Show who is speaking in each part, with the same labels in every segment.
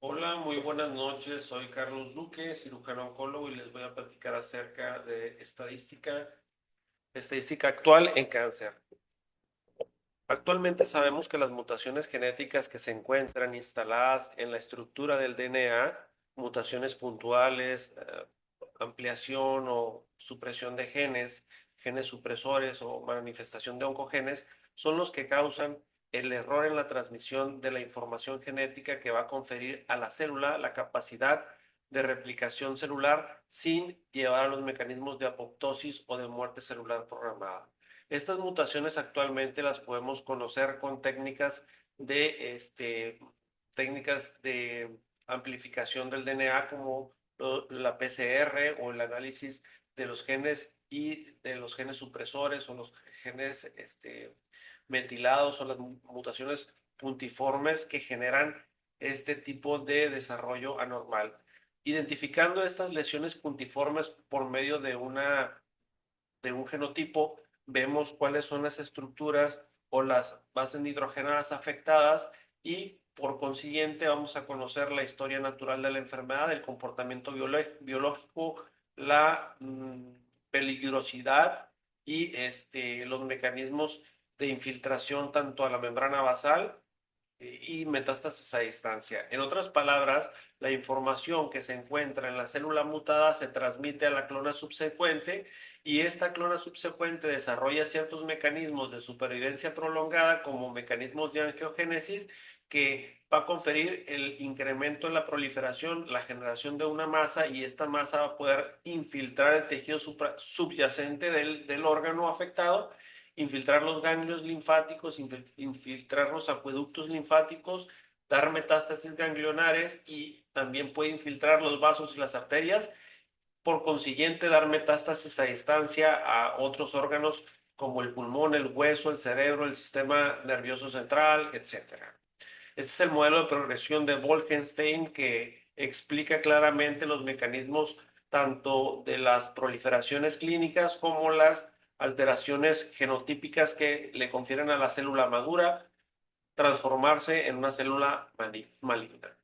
Speaker 1: Hola, muy buenas noches. Soy Carlos Luque, cirujano oncólogo y les voy a platicar acerca de estadística actual en cáncer. Actualmente sabemos que las mutaciones genéticas que se encuentran instaladas en la estructura del DNA, mutaciones puntuales, ampliación o supresión de genes, genes supresores o manifestación de oncogenes, son los que causan el error en la transmisión de la información genética que va a conferir a la célula la capacidad de replicación celular sin llevar a los mecanismos de apoptosis o de muerte celular programada. Estas mutaciones actualmente las podemos conocer con técnicas de amplificación del DNA como la PCR o el análisis de los genes y de los genes supresores o los genes metilados o las mutaciones puntiformes que generan este tipo de desarrollo anormal. Identificando estas lesiones puntiformes por medio de un genotipo, vemos cuáles son las estructuras o las bases nitrogenadas afectadas y por consiguiente vamos a conocer la historia natural de la enfermedad, el comportamiento biológico, la peligrosidad y los mecanismos de infiltración tanto a la membrana basal y metástasis a distancia. En otras palabras, la información que se encuentra en la célula mutada se transmite a la clona subsecuente y esta clona subsecuente desarrolla ciertos mecanismos de supervivencia prolongada como mecanismos de angiogénesis que va a conferir el incremento en la proliferación, la generación de una masa y esta masa va a poder infiltrar el tejido subyacente del órgano afectado, infiltrar los ganglios linfáticos, infiltrar los acueductos linfáticos, dar metástasis ganglionares y también puede infiltrar los vasos y las arterias, por consiguiente dar metástasis a distancia a otros órganos como el pulmón, el hueso, el cerebro, el sistema nervioso central, etcétera. Este es el modelo de progresión de Bolkenstein que explica claramente los mecanismos tanto de las proliferaciones clínicas como las alteraciones genotípicas que le confieren a la célula madura transformarse en una célula maligna.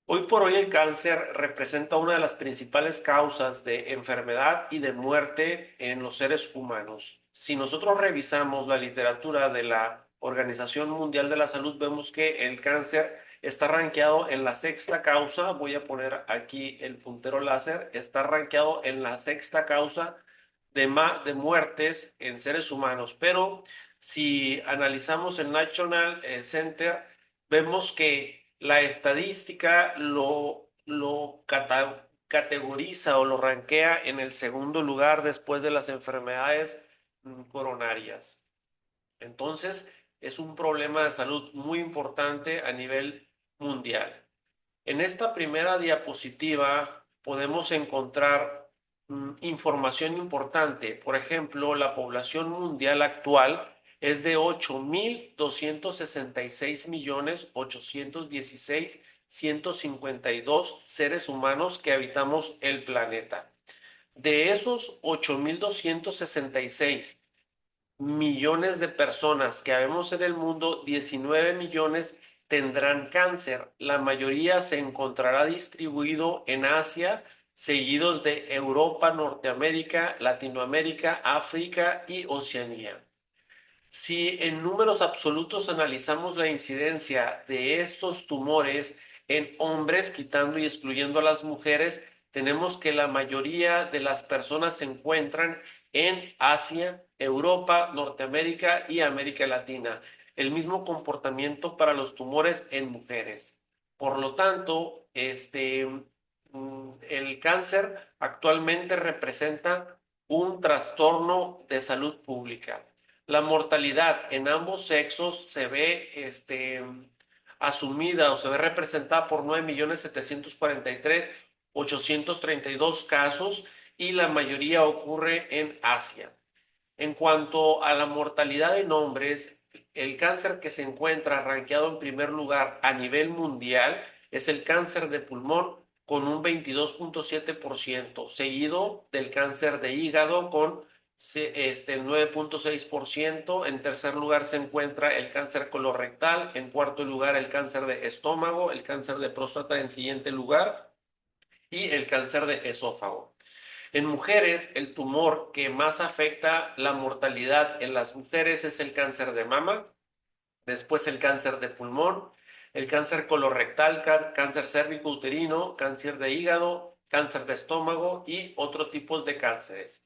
Speaker 1: Hoy por hoy el cáncer representa una de las principales causas de enfermedad y de muerte en los seres humanos. Si nosotros revisamos la literatura de la Organización Mundial de la Salud, vemos que el cáncer está rankeado en la sexta causa. Voy a poner aquí el puntero láser. Está rankeado en la sexta causa de muertes en seres humanos. Pero si analizamos el National Center, vemos que la estadística lo categoriza o lo rankea en el segundo lugar después de las enfermedades coronarias. Entonces, es un problema de salud muy importante a nivel mundial. En esta primera diapositiva podemos encontrar información importante. Por ejemplo, la población mundial actual es de 8.266.816.152 seres humanos que habitamos el planeta. De esos 8.266 millones de personas que habemos en el mundo, 19 millones tendrán cáncer. La mayoría se encontrará distribuido en Asia, seguidos de Europa, Norteamérica, Latinoamérica, África y Oceanía. Si en números absolutos analizamos la incidencia de estos tumores en hombres, quitando y excluyendo a las mujeres, tenemos que la mayoría de las personas se encuentran en Asia, Europa, Norteamérica y América Latina. El mismo comportamiento para los tumores en mujeres. Por lo tanto, el cáncer actualmente representa un trastorno de salud pública. La mortalidad en ambos sexos se ve asumida o se ve representada por 9.743.832 casos y la mayoría ocurre en Asia. En cuanto a la mortalidad en hombres, el cáncer que se encuentra rankeado en primer lugar a nivel mundial es el cáncer de pulmón con un 22.7%, seguido del cáncer de hígado con el 9.6%. En tercer lugar se encuentra el cáncer colorectal. En cuarto lugar, el cáncer de estómago, el cáncer de próstata en siguiente lugar y el cáncer de esófago. En mujeres, el tumor que más afecta la mortalidad en las mujeres es el cáncer de mama, después el cáncer de pulmón, el cáncer colorectal, cáncer cérvico-uterino, cáncer de hígado, cáncer de estómago y otros tipos de cánceres.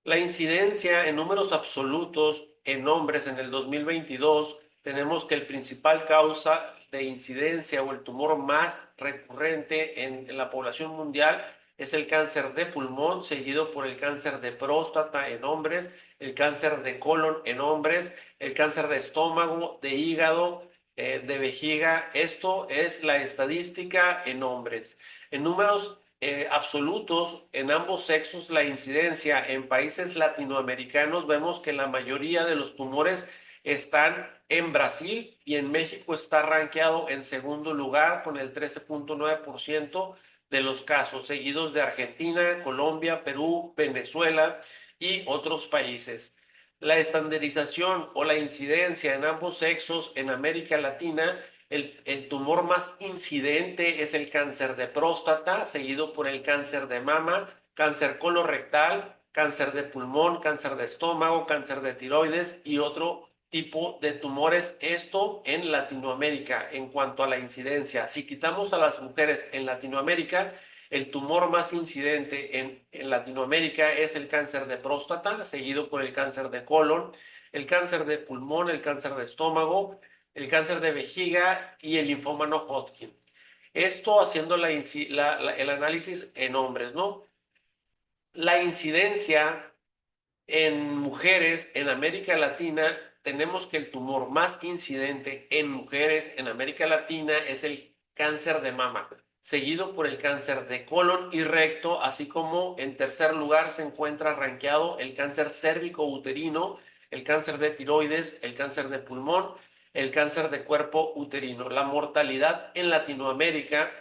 Speaker 1: La incidencia en números absolutos en hombres en el 2022, tenemos que el principal causa de incidencia o el tumor más recurrente en la población mundial es el cáncer de pulmón, seguido por el cáncer de próstata en hombres, el cáncer de colon en hombres, el cáncer de estómago, de hígado, de vejiga. Esto es la estadística en hombres. En números absolutos, en ambos sexos, la incidencia en países latinoamericanos, vemos que la mayoría de los tumores están en Brasil y en México está rankeado en segundo lugar con el 13.9% de los casos, seguidos de Argentina, Colombia, Perú, Venezuela y otros países. La estandarización o la incidencia en ambos sexos en América Latina, el tumor más incidente es el cáncer de próstata, seguido por el cáncer de mama, cáncer colorectal, cáncer de pulmón, cáncer de estómago, cáncer de tiroides y otro tipo de tumores. Esto en Latinoamérica en cuanto a la incidencia. Si quitamos a las mujeres en Latinoamérica, el tumor más incidente en Latinoamérica es el cáncer de próstata, seguido por el cáncer de colon, el cáncer de pulmón, el cáncer de estómago, el cáncer de vejiga y el linfoma no Hodgkin. Esto haciendo el análisis en hombres, ¿no? La incidencia en mujeres en América Latina, tenemos que el tumor más incidente en mujeres en América Latina es el cáncer de mama, seguido por el cáncer de colon y recto, así como en tercer lugar se encuentra rankeado el cáncer cérvico-uterino, el cáncer de tiroides, el cáncer de pulmón, el cáncer de cuerpo uterino. La mortalidad en Latinoamérica,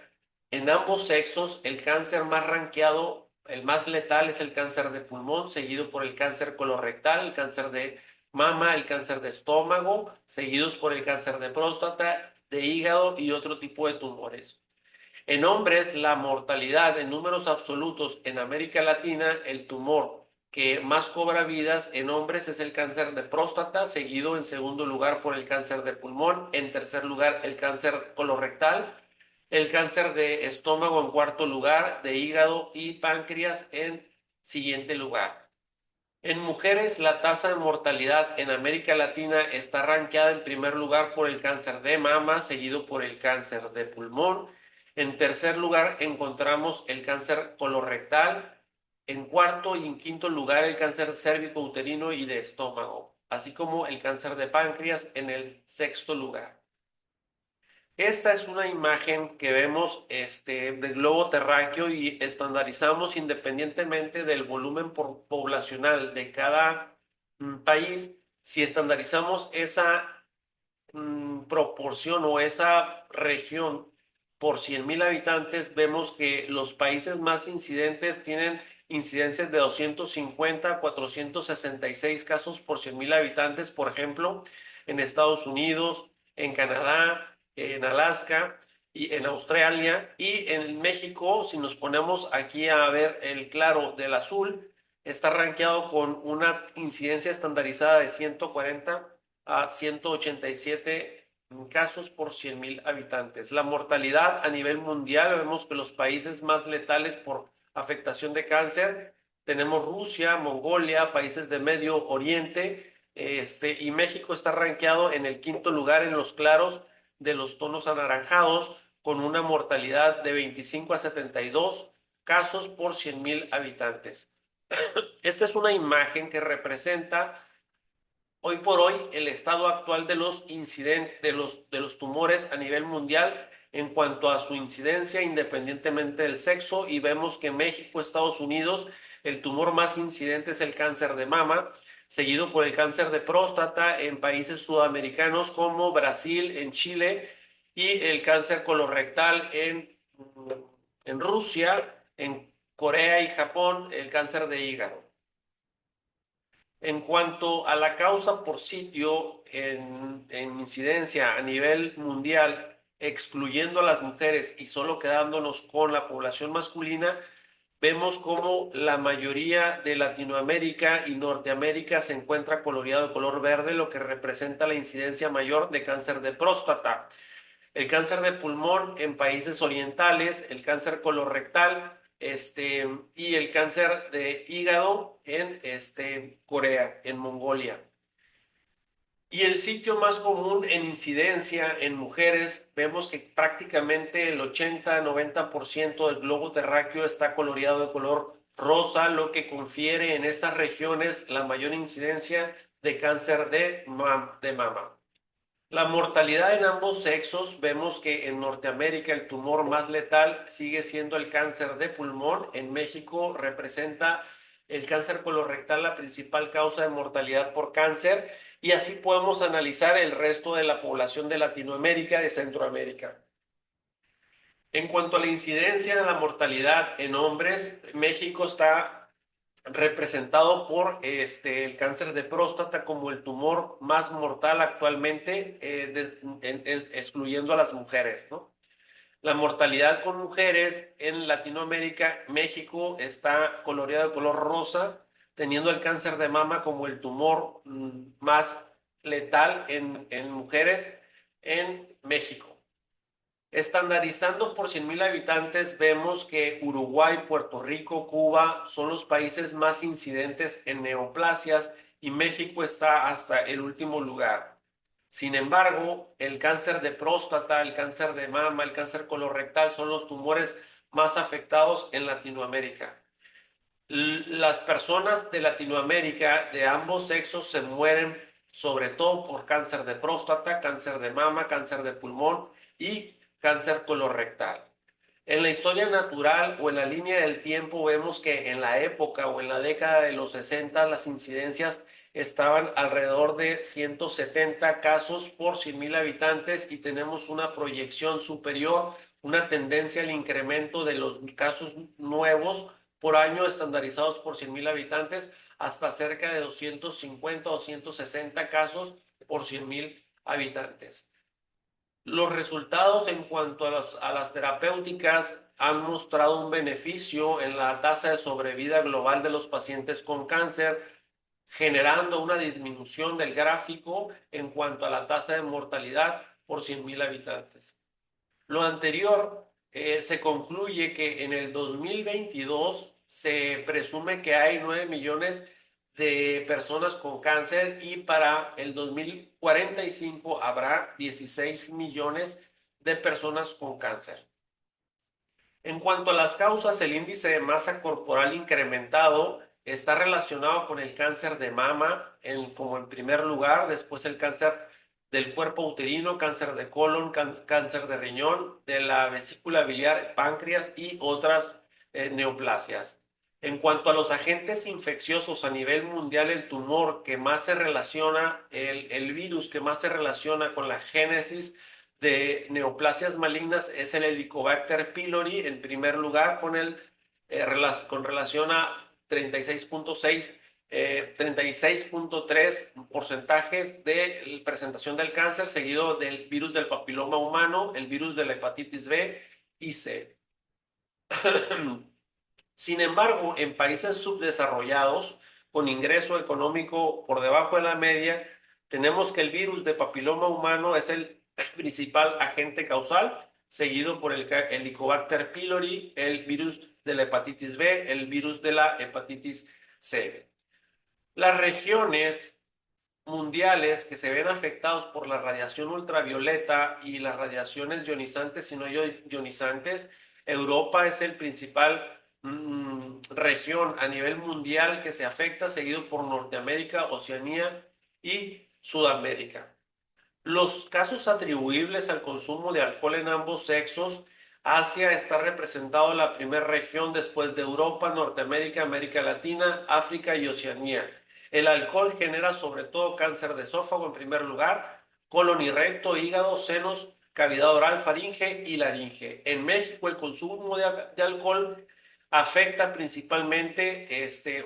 Speaker 1: en ambos sexos, el cáncer más rankeado, el más letal es el cáncer de pulmón, seguido por el cáncer colorectal, el cáncer de mama, el cáncer de estómago, seguidos por el cáncer de próstata, de hígado y otro tipo de tumores. En hombres, la mortalidad en números absolutos en América Latina, el tumor que más cobra vidas en hombres es el cáncer de próstata, seguido en segundo lugar por el cáncer de pulmón, en tercer lugar el cáncer colorectal, el cáncer de estómago en cuarto lugar, de hígado y páncreas en siguiente lugar. En mujeres, la tasa de mortalidad en América Latina está rankeada en primer lugar por el cáncer de mama, seguido por el cáncer de pulmón. En tercer lugar encontramos el cáncer colorectal. En cuarto y en quinto lugar el cáncer cérvico-uterino y de estómago, así como el cáncer de páncreas en el sexto lugar. Esta es una imagen que vemos del globo terráqueo y estandarizamos independientemente del volumen poblacional de cada país. Si estandarizamos esa proporción o esa región por 100,000 habitantes, vemos que los países más incidentes tienen incidencias de 250 a 466 casos por 100,000 habitantes, por ejemplo, en Estados Unidos, en Canadá, en Alaska y en Australia. Y en México, si nos ponemos aquí a ver el claro del azul, está rankeado con una incidencia estandarizada de 140 a 187 casos por 100,000 habitantes. La mortalidad a nivel mundial, vemos que los países más letales por afectación de cáncer, tenemos Rusia, Mongolia, países de Medio Oriente, y México está rankeado en el quinto lugar en los claros de los tonos anaranjados, con una mortalidad de 25 a 72 casos por 100,000 habitantes. Esta es una imagen que representa hoy por hoy el estado actual de los incidentes, de los tumores a nivel mundial en cuanto a su incidencia independientemente del sexo, y vemos que en México, Estados Unidos, el tumor más incidente es el cáncer de mama, seguido por el cáncer de próstata en países sudamericanos como Brasil, en Chile, y el cáncer colorectal en Rusia, en Corea y Japón, el cáncer de hígado. En cuanto a la causa por sitio en incidencia a nivel mundial, excluyendo a las mujeres y solo quedándonos con la población masculina, vemos como la mayoría de Latinoamérica y Norteamérica se encuentra coloreado de color verde, lo que representa la incidencia mayor de cáncer de próstata. El cáncer de pulmón en países orientales, el cáncer colorectal, y el cáncer de hígado en Corea, en Mongolia. Y el sitio más común en incidencia en mujeres, vemos que prácticamente el 80-90% del globo terráqueo está coloreado de color rosa, lo que confiere en estas regiones la mayor incidencia de cáncer de mama. La mortalidad en ambos sexos, vemos que en Norteamérica el tumor más letal sigue siendo el cáncer de pulmón. En México representa el cáncer colorectal la principal causa de mortalidad por cáncer, y así podemos analizar el resto de la población de Latinoamérica, de Centroamérica. En cuanto a la incidencia de la mortalidad en hombres, México está representado por el cáncer de próstata como el tumor más mortal actualmente, excluyendo a las mujeres, ¿no? La mortalidad con mujeres en Latinoamérica, México está coloreado de color rosa, teniendo el cáncer de mama como el tumor más letal en mujeres en México. Estandarizando por 100.000 habitantes, vemos que Uruguay, Puerto Rico, Cuba son los países más incidentes en neoplasias y México está hasta el último lugar. Sin embargo, el cáncer de próstata, el cáncer de mama, el cáncer colorectal son los tumores más afectados en Latinoamérica. Las personas de Latinoamérica de ambos sexos se mueren sobre todo por cáncer de próstata, cáncer de mama, cáncer de pulmón y cáncer colorectal. En la historia natural o en la línea del tiempo vemos que en la época o en la década de los 60 las incidencias estaban alrededor de 170 casos por 100.000 habitantes, y tenemos una proyección superior, una tendencia al incremento de los casos nuevos por año estandarizados por 100.000 habitantes hasta cerca de 250 o 160 casos por 100.000 habitantes. Los resultados en cuanto a las terapéuticas han mostrado un beneficio en la tasa de sobrevida global de los pacientes con cáncer, generando una disminución del gráfico en cuanto a la tasa de mortalidad por 100.000 habitantes. Lo anterior se concluye que en el 2022 se presume que hay 9 millones de personas con cáncer, y para el 2045 habrá 16 millones de personas con cáncer. En cuanto a las causas, el índice de masa corporal incrementado está relacionado con el cáncer de mama como en primer lugar, después el cáncer del cuerpo uterino, cáncer de colon, cáncer de riñón, de la vesícula biliar, páncreas y otras neoplasias. En cuanto a los agentes infecciosos a nivel mundial, el tumor que más se relaciona, el virus que más se relaciona con la génesis de neoplasias malignas es el Helicobacter pylori, en primer lugar, con relación a 36.6, 36.3 porcentajes de presentación del cáncer, seguido del virus del papiloma humano, el virus de la hepatitis B y C. Sin embargo, en países subdesarrollados, con ingreso económico por debajo de la media, tenemos que el virus de papiloma humano es el principal agente causal, seguido por el Helicobacter pylori, el virus de la hepatitis B, el virus de la hepatitis C. Las regiones mundiales que se ven afectados por la radiación ultravioleta y las radiaciones ionizantes y no ionizantes, Europa es el principal región a nivel mundial que se afecta, seguido por Norteamérica, Oceanía y Sudamérica. Los casos atribuibles al consumo de alcohol en ambos sexos: Asia está representado en la primera región después de Europa, Norteamérica, América Latina, África y Oceanía. El alcohol genera sobre todo cáncer de esófago en primer lugar, colon y recto, hígado, senos, cavidad oral, faringe y laringe. En México el consumo de alcohol afecta principalmente,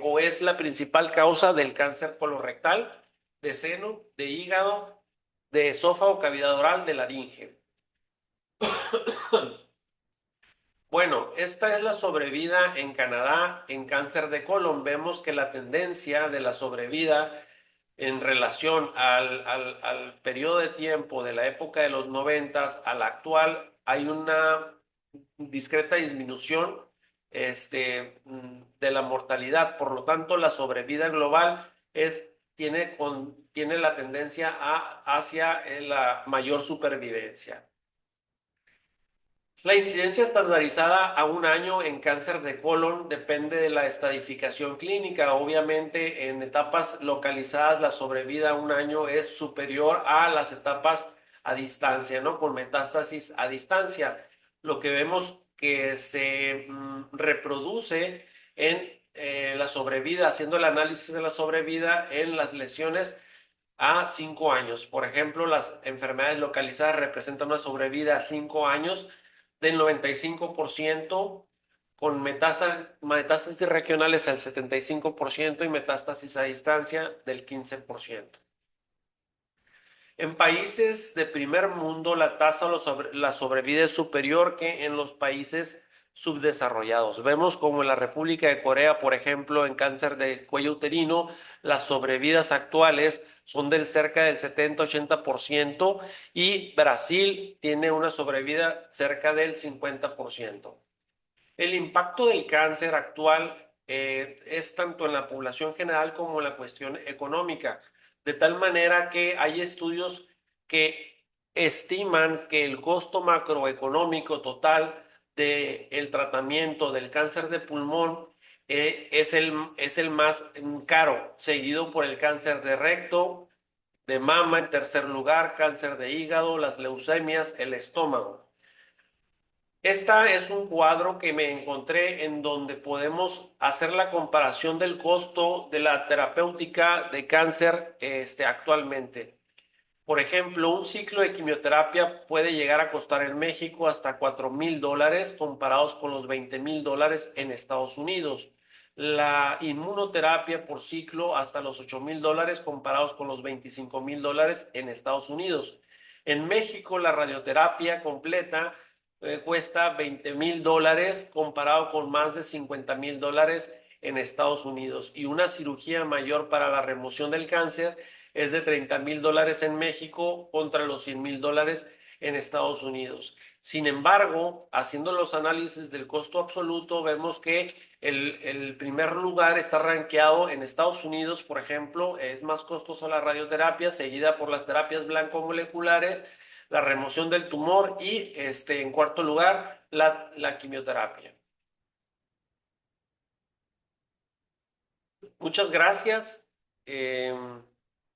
Speaker 1: o es la principal causa del cáncer colorectal, de seno, de hígado, de esófago, cavidad oral, de laringe. Bueno, esta es la sobrevida en Canadá en cáncer de colon. Vemos que la tendencia de la sobrevida en relación al periodo de tiempo de la época de los noventas a la actual, hay una discreta disminución de la mortalidad. Por lo tanto, la sobrevida global tiene la tendencia hacia la mayor supervivencia. La incidencia estandarizada a un año en cáncer de colon depende de la estadificación clínica. Obviamente, en etapas localizadas, la sobrevida a un año es superior a las etapas a distancia, ¿no? Con metástasis a distancia. Lo que vemos que se reproduce en la sobrevida, haciendo el análisis de la sobrevida en las lesiones a 5 años. Por ejemplo, las enfermedades localizadas representan una sobrevida a 5 años del 95%, con metástasis regionales al 75% y metástasis a distancia del 15%. En países de primer mundo, la tasa de la sobrevida es superior que en los países subdesarrollados. Vemos como en la República de Corea, por ejemplo, en cáncer de cuello uterino, las sobrevidas actuales son del cerca del 70-80% y Brasil tiene una sobrevida cerca del 50%. El impacto del cáncer actual es tanto en la población general como en la cuestión económica, de tal manera que hay estudios que estiman que el costo macroeconómico total del tratamiento del cáncer de pulmón es el más caro, seguido por el cáncer de recto, de mama en tercer lugar, cáncer de hígado, las leucemias, el estómago. Esta es un cuadro que me encontré en donde podemos hacer la comparación del costo de la terapéutica de cáncer actualmente. Por ejemplo, un ciclo de quimioterapia puede llegar a costar en México hasta $4,000 comparados con los $20,000 en Estados Unidos. La inmunoterapia por ciclo hasta los $8,000 comparados con los $25,000 en Estados Unidos. En México, la radioterapia completa cuesta $20,000 comparado con más de $50,000 en Estados Unidos. Y una cirugía mayor para la remoción del cáncer es de $30,000 en México contra los $100,000 en Estados Unidos. Sin embargo, haciendo los análisis del costo absoluto, vemos que el primer lugar está rankeado en Estados Unidos, por ejemplo, es más costosa la radioterapia, seguida por las terapias blancomoleculares, la remoción del tumor y, en cuarto lugar, la quimioterapia. Muchas gracias.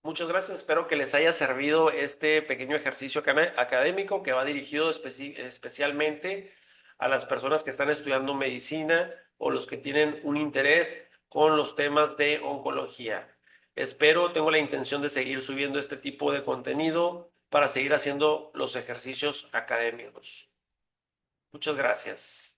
Speaker 1: Muchas gracias. Espero que les haya servido este pequeño ejercicio académico que va dirigido especialmente a las personas que están estudiando medicina o los que tienen un interés con los temas de oncología. Tengo la intención de seguir subiendo este tipo de contenido para seguir haciendo los ejercicios académicos. Muchas gracias.